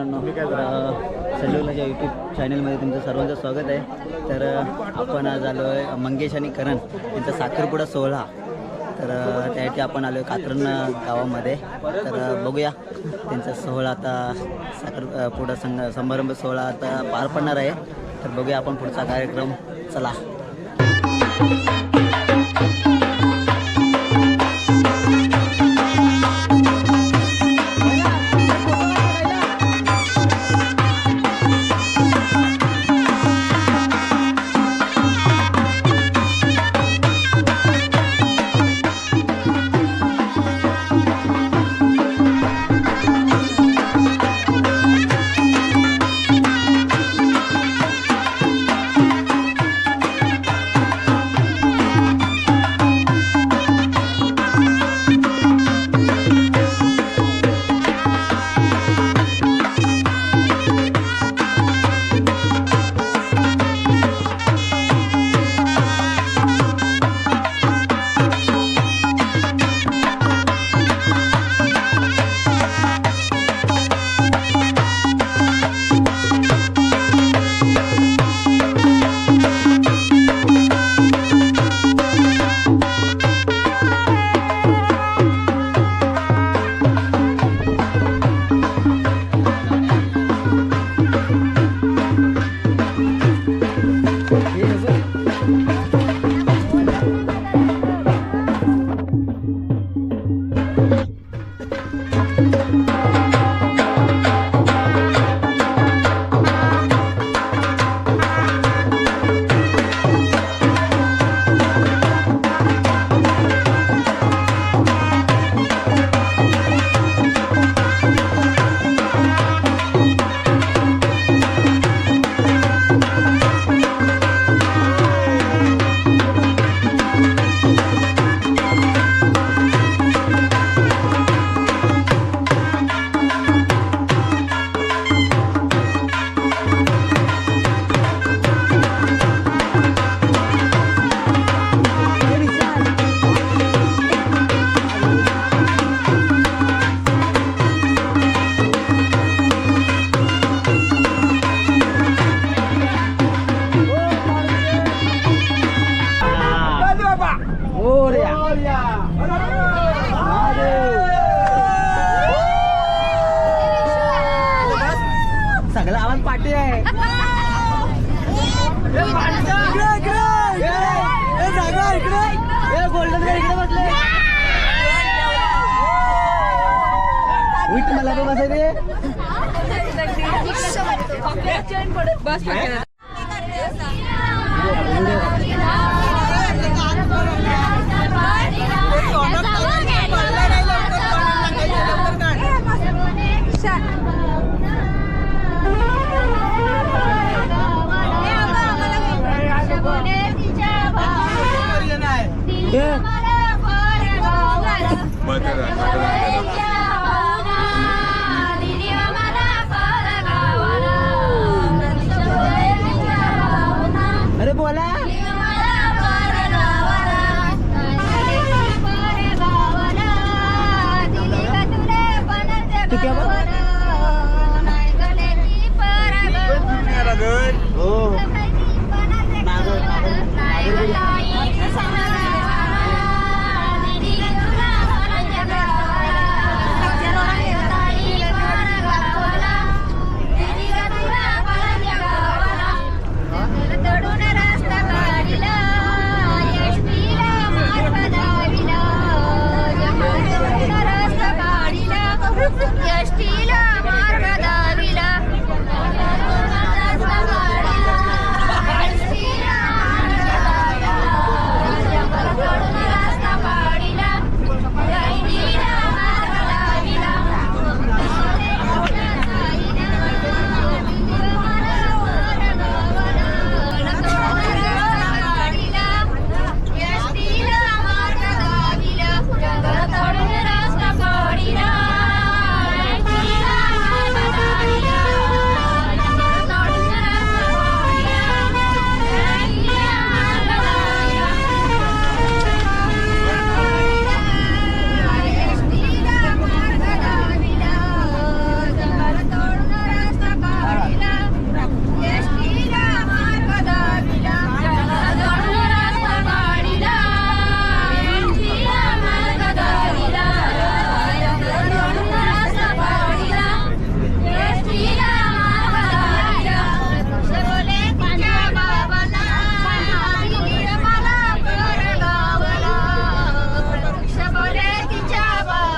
मित्रांनो, सल्लूलाच्या यूट्यूब चॅनलमध्ये तुमचं सर्वांचं स्वागत आहे. तर आपण आज आलो आहे मंगेश आणि करण यांचा साखरपुडा सोहळा. तर त्यासाठी आपण आलो आहे कात्रन गावामध्ये. तर बघूया त्यांचा सोहळा आता साखरपुडा समारंभ सोहळा आता पार पडणार आहे. तर बघूया आपण पुढचा कार्यक्रम. चला. सगळा आवाज पाठी आहे. गोल्डन इकडे बसले. उठ मला बस रे.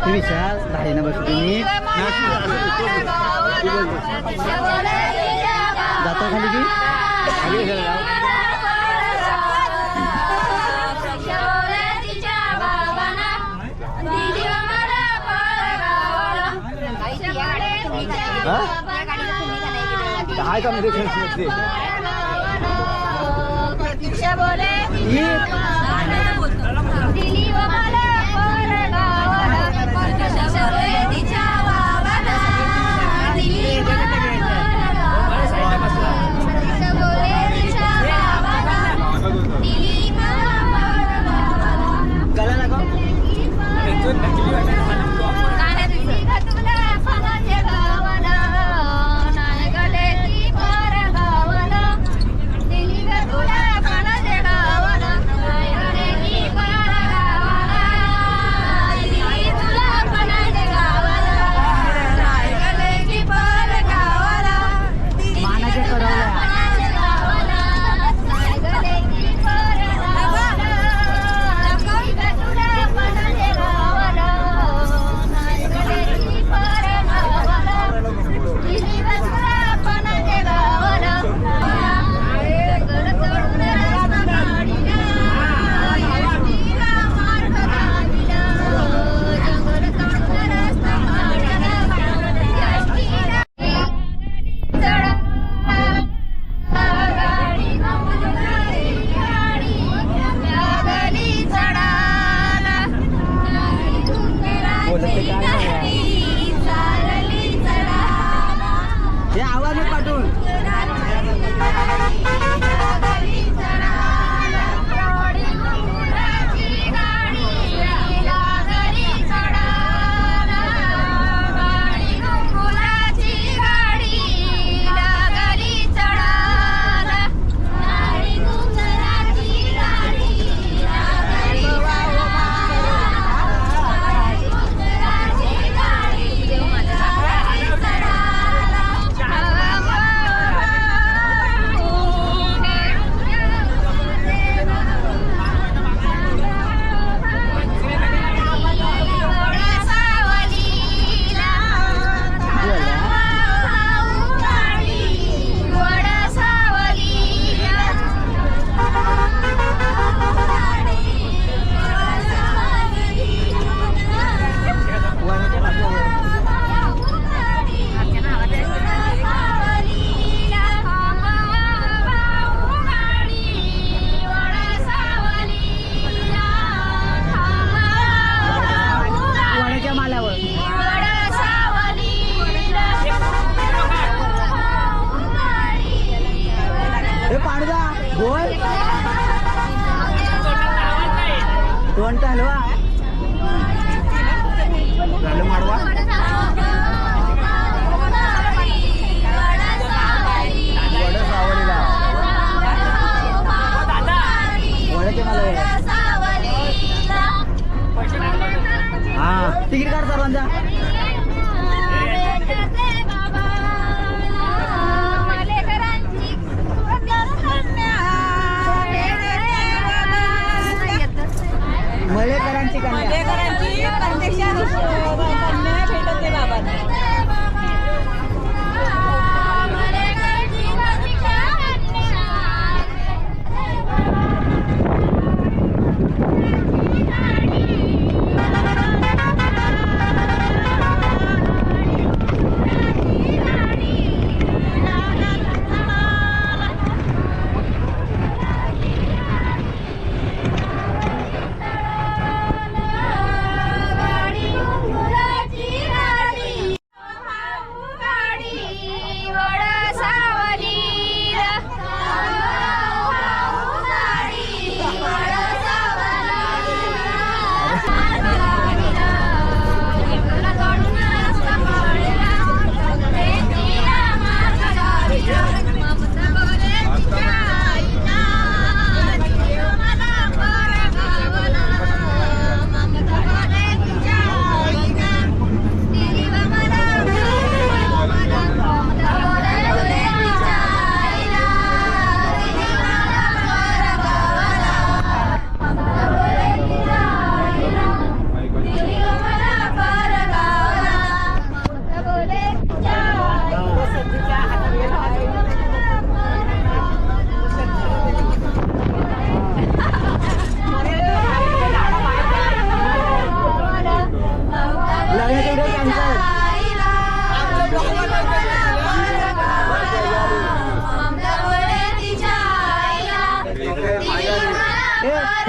तुम्ही विशाल धाईनं बसू तुम्ही जाता खाली की काय का मध्ये प्रतीक्षा बोले कोणता हलवा झालं माडवा वडा सावलीला वड्याचे मला हा तिकीट काढ सर्वांचा मलेकरांची कन्या भेटत ते बाबांना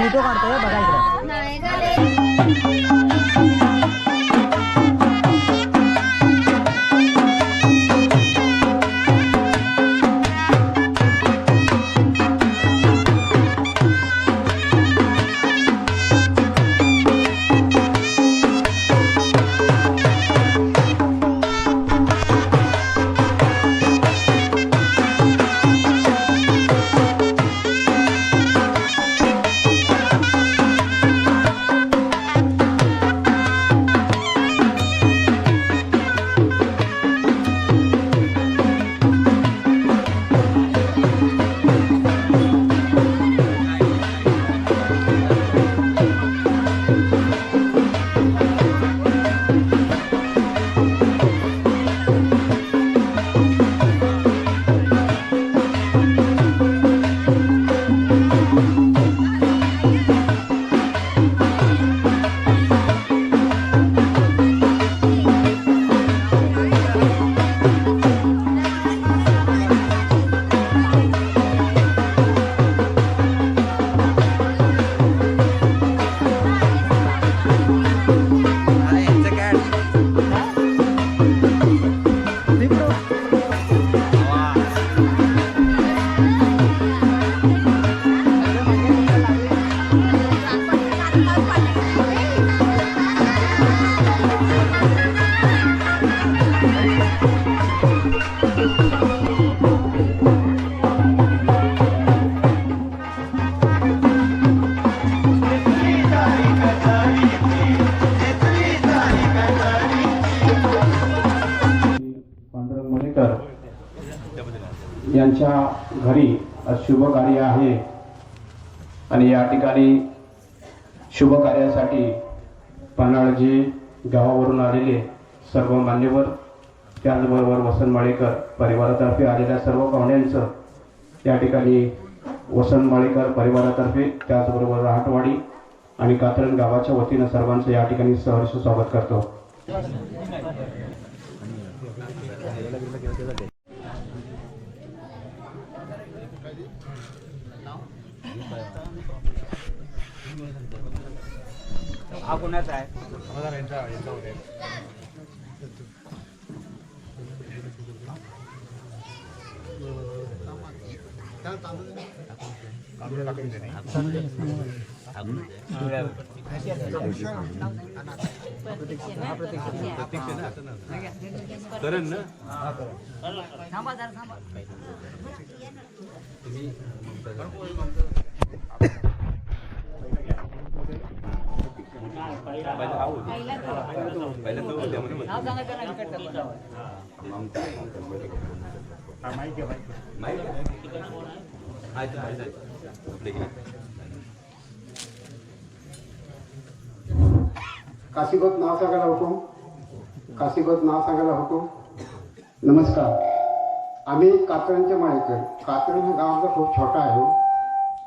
फोटो काढतोय बघा इकडे. नाही गं. यांच्या घरी शुभ कार्य आहे आणि या ठिकाणी शुभ कार्यासाठी पन्हाळजी गावावरून आलेले सर्व मान्यवर, त्याचबरोबर वसंत माळेकर परिवारातर्फे आलेल्या सर्व पाहुण्यांचं या ठिकाणी वसंत माळेकर परिवारातर्फे, त्याचबरोबर रहाटवाडी आणि कात्रज गावाच्या वतीनं सर्वांचं या ठिकाणी सहर्ष स्वागत करतो. हा कोणाचा आहे? करण ना थांबा जरा थांबा. काशीगोत नाव सांगायला हुकूम. काशीगोत नाव सांगायला हुकूम. नमस्कार. आम्ही कात्रजचे माळेकर. कात्रज गाव आमचा खूप छोटा आहे.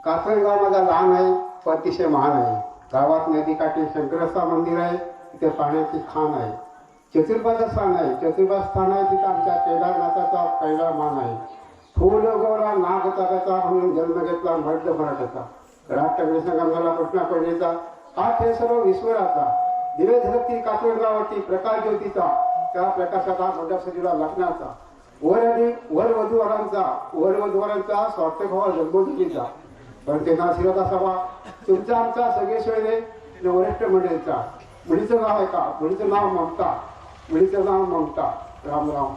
कात्रज गाव माझा लहान आहे पण अतिशय महान आहे. गावात नदीकाठी शंकरस्थ मंदिर आहे. तिथे पाण्याची खाण आहे. चतुर्बाचं स्थान आहे. चतुर्बाज स्थान आहे तिथे आमच्या केदारनाथाचा पहिला मान आहे. फूल गौरा नाग तागाचा म्हणून जन्म घेतला मर्द मराठाचा. राष्ट्रगणेशा गंगाला कृष्णा पडलेचा हा खेळ सर्व विश्वराचा. दिवे झलकती कात्रज गावाची प्रकाश ज्योतीचा. त्या प्रकाशाचा मंडप सजीला लग्नाचा. वरवधूवरांचा स्वार्थभाव जन्मोत्सवीचा. पण ते आशीर्वाद असावा तुमचा आमचा सगळे सोयरे वरिष्ठ मंडळीचा. मुलीचं नाव आहे का? मुलीचं नाव ममता. मुलीचं नाव ममता. राम राम.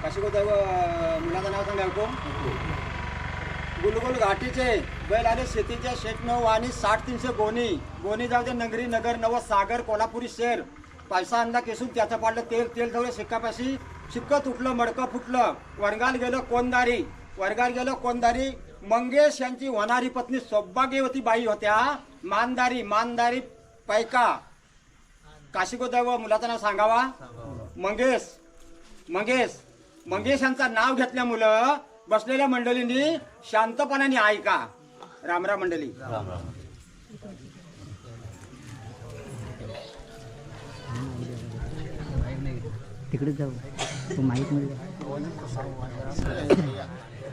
काशीगोत मुलाचं नाव सांगा ऐकू. गुलगुल घाटीचे बैल आले शेतीचे 96 आणि 60-300 गोणी. गोणी जाऊ दे नगरी नगर नव सागर कोल्हापुरी शहर. पैसा अंदा केसून त्याचं पाडलं तेल तेल जवळ शिक्कापाशी शिक्क तुटलं मडकं फुटलं, वर्गात गेलं कोणदारी. मंगेश यांची होणारी पत्नी सौभाग्यवती बाई होत्या. मानदारी पैका. काशिकोदैव मुलाचं नाव सांगावा. मंगेश यांचं नाव घेतल्यामुळं बसलेल्या मंडळींनी शांतपणाने ऐका. रामराम मंडळी. तिकडे जाऊ तो माईक मध्ये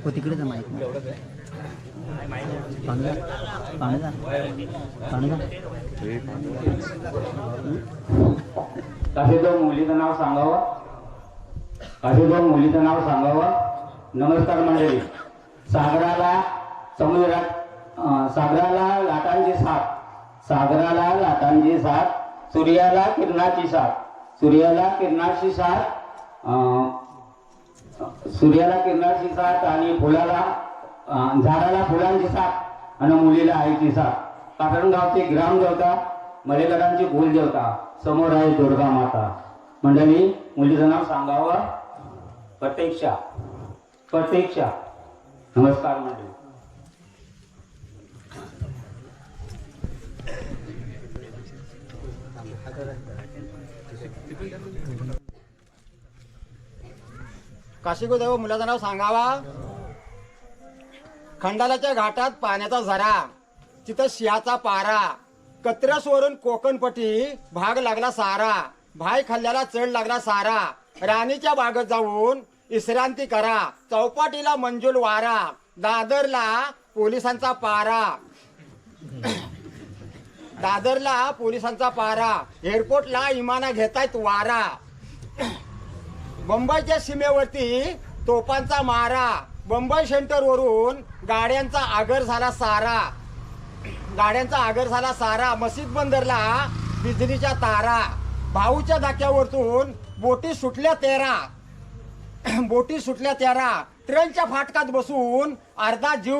हो तिकडे जा माईक काशीदोन मुलीचं नाव सांगावं. नमस्कार मंडळी. सागराला लाटांची साथ, सूर्याला किरणाची साथ आणि झाडाला फुलांची साथ आणि मुलीला आईची साथ. कातरणगावचे ग्रामदेवता, मलेकरांची कुलदेवता, समोर आहे दुर्गा माता. मंडळी मुलीचं नाव सांगावं. प्रतीक्षा. नमस्कार मंडळी. काशिकोदेव मुलाचं नाव सांगावा. खंडालाच्या घाटात पाण्याचा झरा, तिथं शियाचा पारा, कत्रसवरून कोकणपट्टी, भाग लागला सारा, भाई खाल्ल्याला चढ लागला सारा. राणीच्या बागेत जाऊन विश्रांती करा, चौपाटीला मंजूल वारा, दादरला पोलिसांचा पारा, एअरपोर्टला इमाना घेतायत वारा. मुंबईच्या सीमेवरती तोफांचा मारा, मुंबई सेंटरवरून गाड्यांचा आगर झाला सारा. मस्जिद बंदरला बिजलीच्या तारा, भाऊच्या धाक्यावरतून बोटी सुटल्या तेरा. ट्रेनच्या फाटकात बसून अर्धा जीव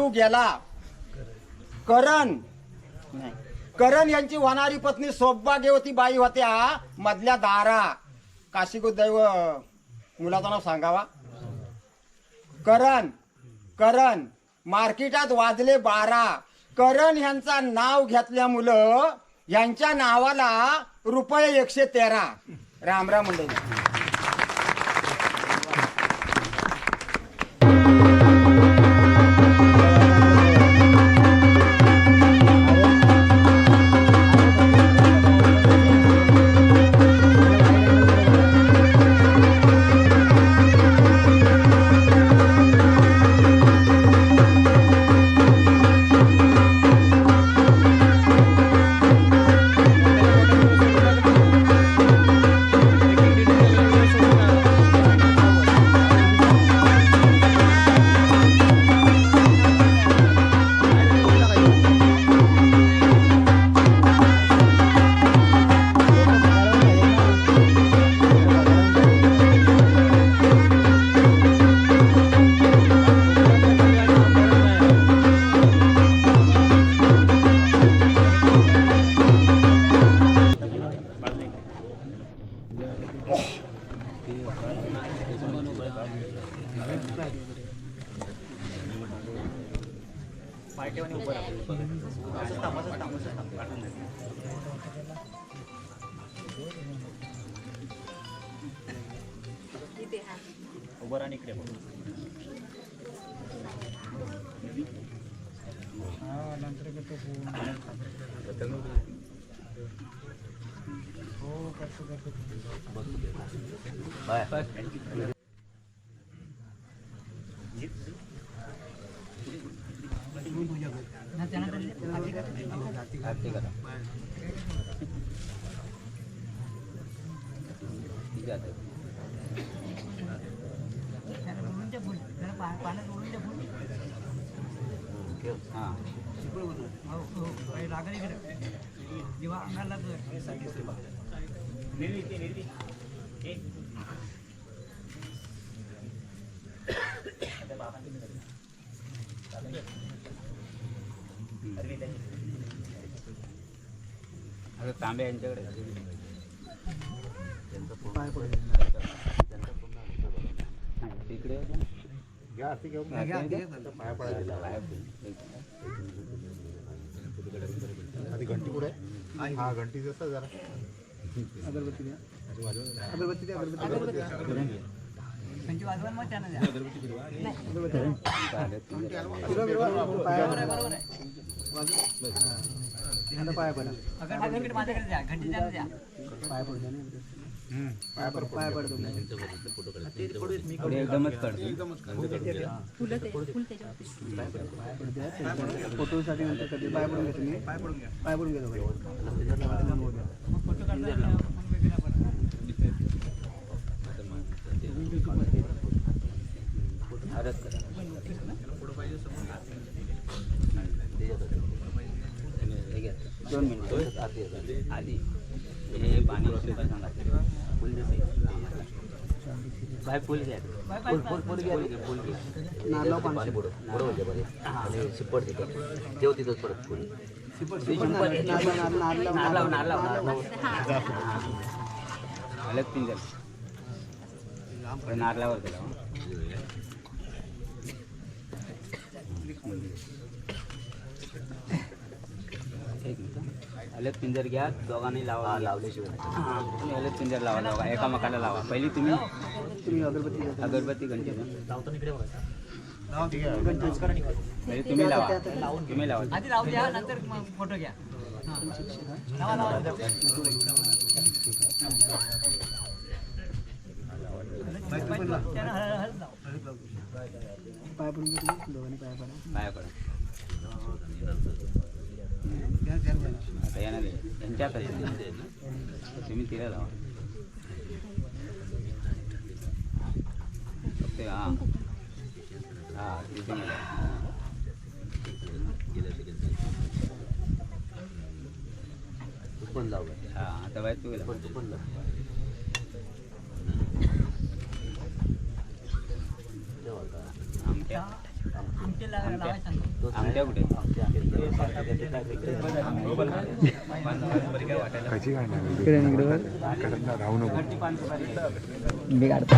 गेला. करण यांची होणारी पत्नी सौभाग्यवती बाई होत्या मधल्या दारा. काशिकोदैव मुलाचं नाव सांगावा. करण मार्केटात वाजले 12. करण यांचा नाव घेतल्यामुळं यांच्या नावाला रुपये 113. रामराम मंडळी. तांबे यांच्याकडे तिकडे आधी घंटी पुढे हा घंटी दिसत जरा अगरबत्ती द्या अगरबत्ती द्या अगरबत्ती एकदमच काढतो फोटोसाठी नंतर करते पाय पडून घेतो मी पाय पडून घेतो दोन मिनिट आधी हे पाणी सुद्धा सांगा फुल बाय फुल घ्या फुल घ्या नारळ पाणी शिपट तिथं तेव तिथंच परत फुल अलग पिंजर नारळावर गेला अलग पिंजर घ्या दोघांनी लावा लावल्याशिवाय तुम्ही अलग पिंजर लावा दोघा एकामेकाला लावा पहिली तुम्ही अगरबत्ती घंटी पहिले तुम्ही लावा आधी लावू द्या नंतर फोटो घ्या पाय पडून घेतो दोघांनी पाय पडा पाया पडा आता येणार त्यांच्यात तुम्ही तिला लावा फक्त हां तिथे पण लावू हां आता बाय तू गेला पण लाव आमट्या कुठे कशी काय राहू नको मी काढतो